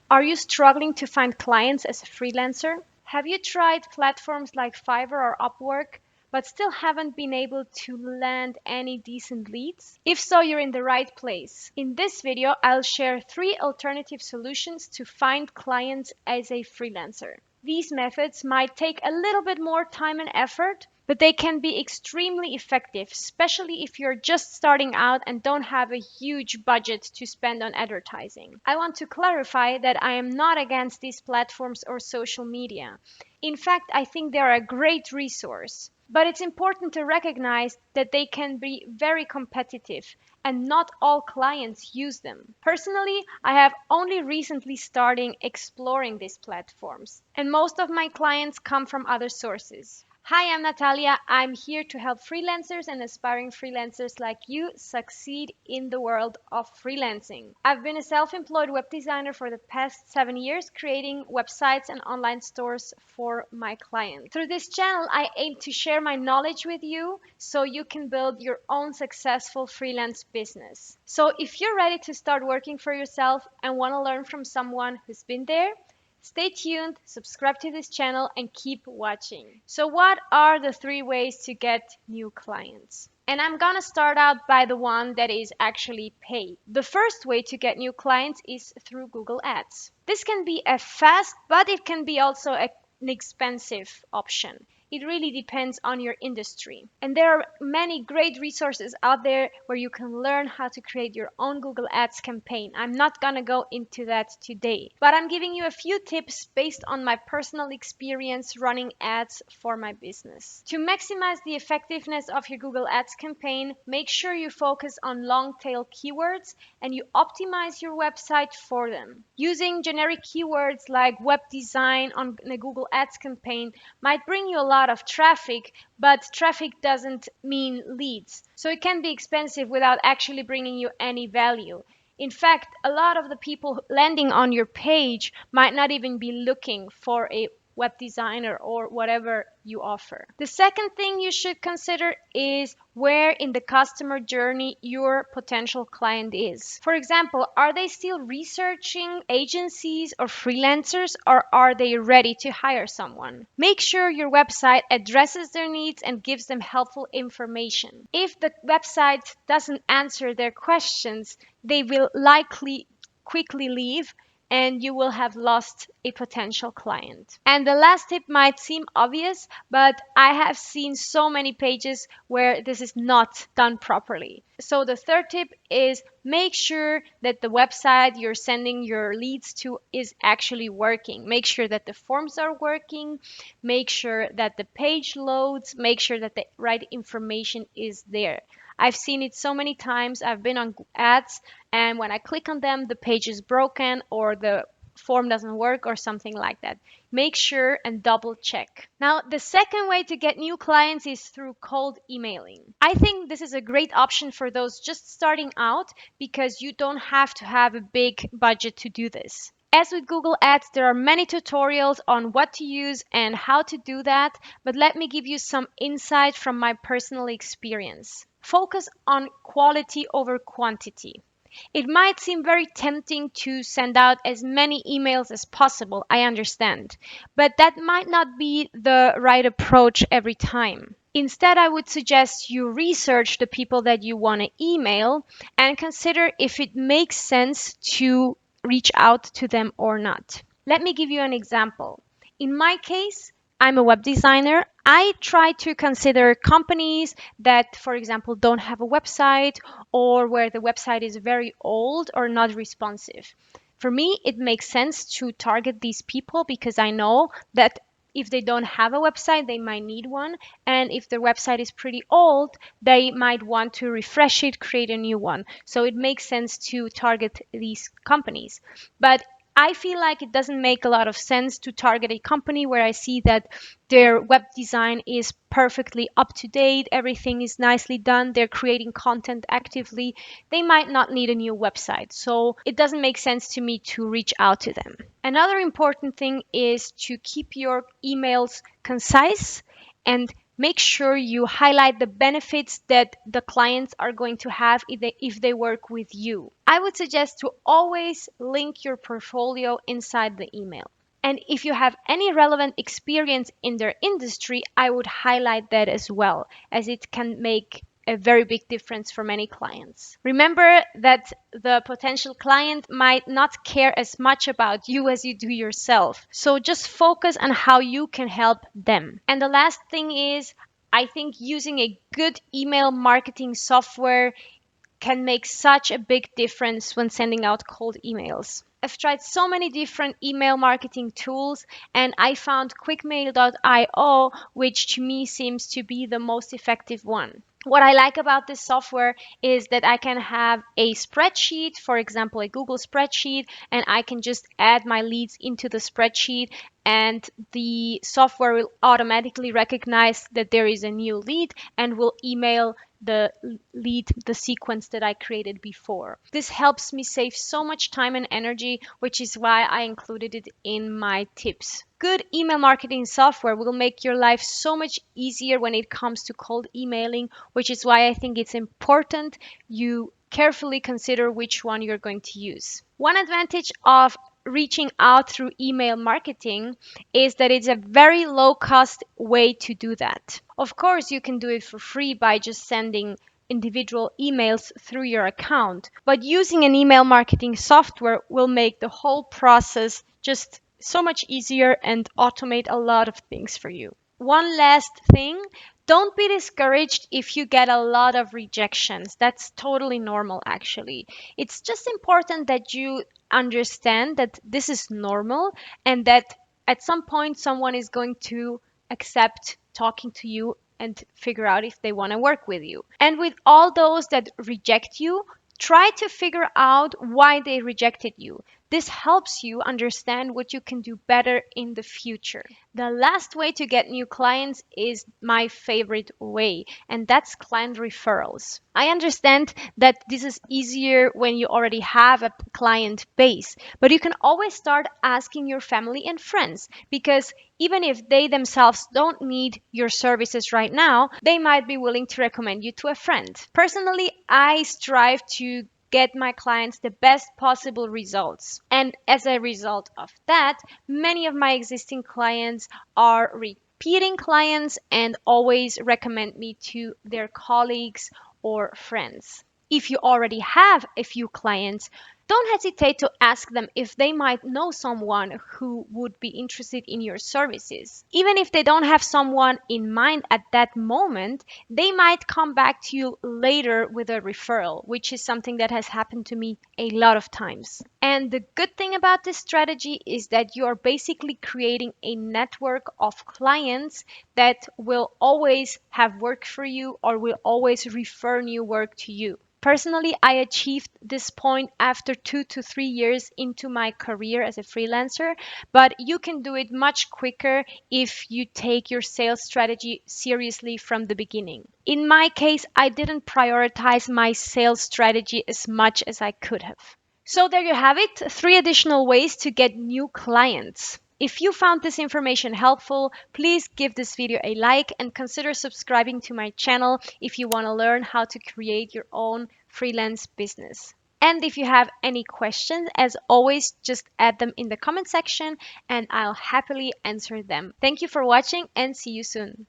Are you struggling to find clients as a freelancer? Have you tried platforms like Fiverr or Upwork, but still haven't been able to land any decent leads? If so, you're in the right place. In this video, I'll share 3 alternative solutions to find clients as a freelancer. These methods might take a little bit more time and effort, but they can be extremely effective, especially if you're just starting out and don't have a huge budget to spend on advertising. I want to clarify that I am not against these platforms or social media. In fact, I think they are a great resource. But it's important to recognize that they can be very competitive and not all clients use them. Personally, I have only recently started exploring these platforms, and most of my clients come from other sources. Hi, I'm Natalia. I'm here to help freelancers and aspiring freelancers like you succeed in the world of freelancing. I've been a self-employed web designer for the past 7 years, creating websites and online stores for my clients. Through this channel, I aim to share my knowledge with you so you can build your own successful freelance business. So if you're ready to start working for yourself and want to learn from someone who's been there, stay tuned, subscribe to this channel, and keep watching. So what are the 3 ways to get new clients? And I'm gonna start out by the one that is actually paid. The first way to get new clients is through Google Ads. This can be a fast, but it can be also an expensive option. It really depends on your industry. And there are many great resources out there where you can learn how to create your own Google Ads campaign. I'm not gonna go into that today, but I'm giving you a few tips based on my personal experience running ads for my business. To maximize the effectiveness of your Google Ads campaign, make sure you focus on long tail keywords and you optimize your website for them. Using generic keywords like web design on a Google Ads campaign might bring you a lot of traffic, but traffic doesn't mean leads. So it can be expensive without actually bringing you any value. In fact, a lot of the people landing on your page might not even be looking for a web designer or whatever you offer. The second thing you should consider is where in the customer journey your potential client is. For example, are they still researching agencies or freelancers, or are they ready to hire someone? Make sure your website addresses their needs and gives them helpful information. If the website doesn't answer their questions, they will likely quickly leave and you will have lost a potential client. And the last tip might seem obvious, but I have seen so many pages where this is not done properly. So the third tip is make sure that the website you're sending your leads to is actually working. Make sure that the forms are working, make sure that the page loads, make sure that the right information is there. I've seen it so many times. I've been on ads, and when I click on them, the page is broken or the form doesn't work or something like that. Make sure and double check. Now, the second way to get new clients is through cold emailing. I think this is a great option for those just starting out because you don't have to have a big budget to do this. As with Google Ads, there are many tutorials on what to use and how to do that, but let me give you some insight from my personal experience. Focus on quality over quantity. It might seem very tempting to send out as many emails as possible, I understand, but that might not be the right approach every time. Instead, I would suggest you research the people that you want to email and consider if it makes sense to reach out to them or not. Let me give you an example. In my case, I'm a web designer. I try to consider companies that, for example, don't have a website or where the website is very old or not responsive. For me, it makes sense to target these people because I know that if they don't have a website, they might need one. And if their website is pretty old, they might want to refresh it, create a new one. So it makes sense to target these companies. But I feel like it doesn't make a lot of sense to target a company where I see that their web design is perfectly up to date, everything is nicely done, they're creating content actively. They might not need a new website. So it doesn't make sense to me to reach out to them. Another important thing is to keep your emails concise and Make sure you highlight the benefits that the clients are going to have if they work with you. I would suggest to always link your portfolio inside the email. And if you have any relevant experience in their industry, I would highlight that as well, as it can make a very big difference for many clients. Remember that the potential client might not care as much about you as you do yourself. So just focus on how you can help them. And the last thing is, I think using a good email marketing software can make such a big difference when sending out cold emails. I've tried so many different email marketing tools, and I found quickmail.io, which to me seems to be the most effective one. What I like about this software is that I can have a spreadsheet, for example, a Google spreadsheet, and I can just add my leads into the spreadsheet, and the software will automatically recognize that there is a new lead and will email the lead the sequence that I created before. This helps me save so much time and energy, which is why I included it in my tips. Good email marketing software will make your life so much easier when it comes to cold emailing, which is why I think it's important you carefully consider which one you're going to use. One advantage of reaching out through email marketing is that it's a very low cost way to do that. Of course, you can do it for free by just sending individual emails through your account, but using an email marketing software will make the whole process just so much easier and automate a lot of things for you. One last thing, don't be discouraged if you get a lot of rejections. That's totally normal, actually. It's just important that you understand that this is normal and that at some point someone is going to accept talking to you and figure out if they want to work with you. And with all those that reject you, try to figure out why they rejected you. This helps you understand what you can do better in the future. The last way to get new clients is my favorite way, and that's client referrals. I understand that this is easier when you already have a client base, but you can always start asking your family and friends, because even if they themselves don't need your services right now, they might be willing to recommend you to a friend. Personally, I strive to get my clients the best possible results. And as a result of that, many of my existing clients are repeating clients and always recommend me to their colleagues or friends. If you already have a few clients, don't hesitate to ask them if they might know someone who would be interested in your services. Even if they don't have someone in mind at that moment, they might come back to you later with a referral, which is something that has happened to me a lot of times. And the good thing about this strategy is that you are basically creating a network of clients that will always have work for you or will always refer new work to you. Personally, I achieved this point after 2 to 3 years into my career as a freelancer, but you can do it much quicker if you take your sales strategy seriously from the beginning. In my case, I didn't prioritize my sales strategy as much as I could have. So there you have it, 3 additional ways to get new clients. If you found this information helpful, please give this video a like and consider subscribing to my channel if you want to learn how to create your own freelance business. And if you have any questions, as always, just add them in the comment section and I'll happily answer them. Thank you for watching and see you soon.